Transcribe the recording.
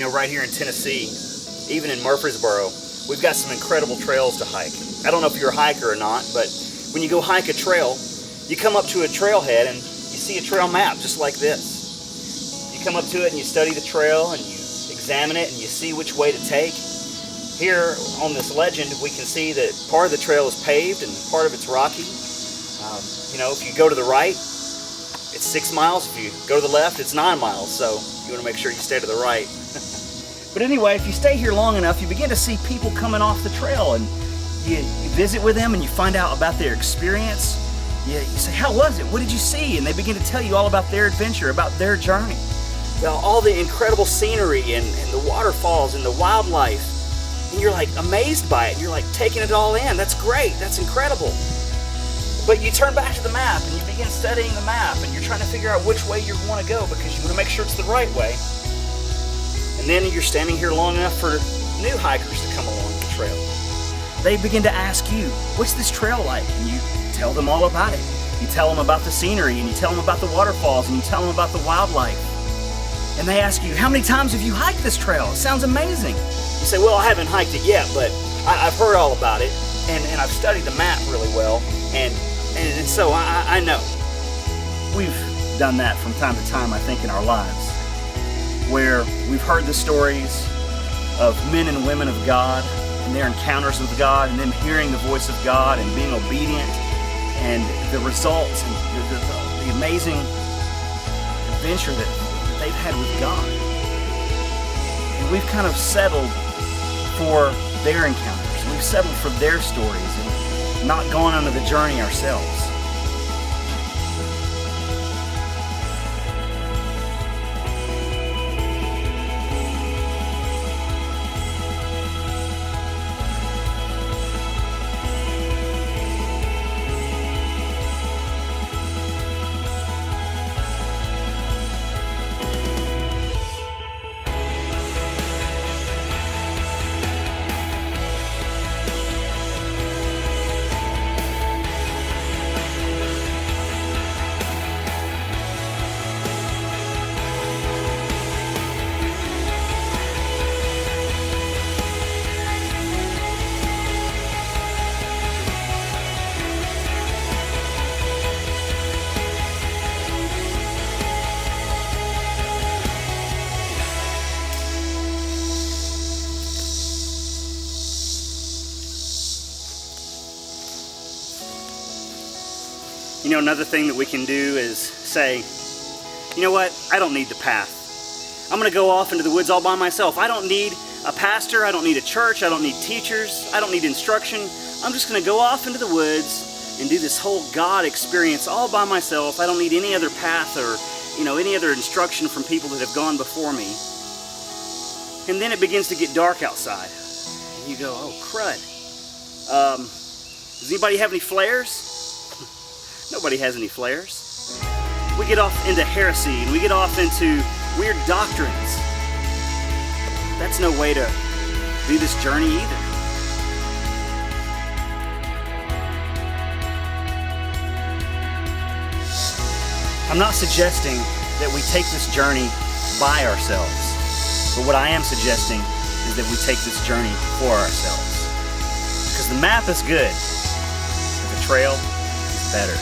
Right here in Tennessee, even in Murfreesboro, we've got some incredible trails to hike. I don't know if you're a hiker or not, but when you go hike a trail, you come up to a trailhead and you see a trail map just like this. You come up to it and you study the trail and you examine it and you see which way to take. Here on this legend, we can see that part of the trail is paved and part of it's rocky. If you go to the right, it's 6 miles. If you go to the left, it's 9 miles. So you want to make sure you stay to the right. But anyway, if you stay here long enough, you begin to see people coming off the trail, and you visit with them and you find out about their experience. You say, how was it? What did you see? And they begin to tell you all about their adventure, about their journey. All the incredible scenery and the waterfalls and the wildlife. And you're like amazed by it. You're like taking it all in. That's great. That's incredible. But you turn back to the map and you begin studying the map and you're trying to figure out which way you want to go because you want to make sure it's the right way. And then you're standing here long enough for new hikers to come along the trail. They begin to ask you, what's this trail like? And you tell them all about it. You tell them about the scenery and you tell them about the waterfalls and you tell them about the wildlife. And they ask you, how many times have you hiked this trail? It sounds amazing. You say, well, I haven't hiked it yet, but I've heard all about it and I've studied the map really well. And so I know. We've done that from time to time, I think, in our lives, where we've heard the stories of men and women of God and their encounters with God and them hearing the voice of God and being obedient and the results and the amazing adventure that they've had with God. And we've kind of settled for their encounters. We've settled for their stories and not gone on the journey ourselves. Another thing that we can do is say, you know what, I don't need the path. I'm going to go off into the woods all by myself. I don't need a pastor, I don't need a church, I don't need teachers, I don't need instruction. I'm just going to go off into the woods and do this whole God experience all by myself. I don't need any other path or, any other instruction from people that have gone before me. And then it begins to get dark outside. And you go, oh, crud. Does anybody have any flares? Nobody has any flares. We get off into heresy and we get off into weird doctrines. That's no way to do this journey either. I'm not suggesting that we take this journey by ourselves, but what I am suggesting is that we take this journey for ourselves. Because the map is good, but the trail is better.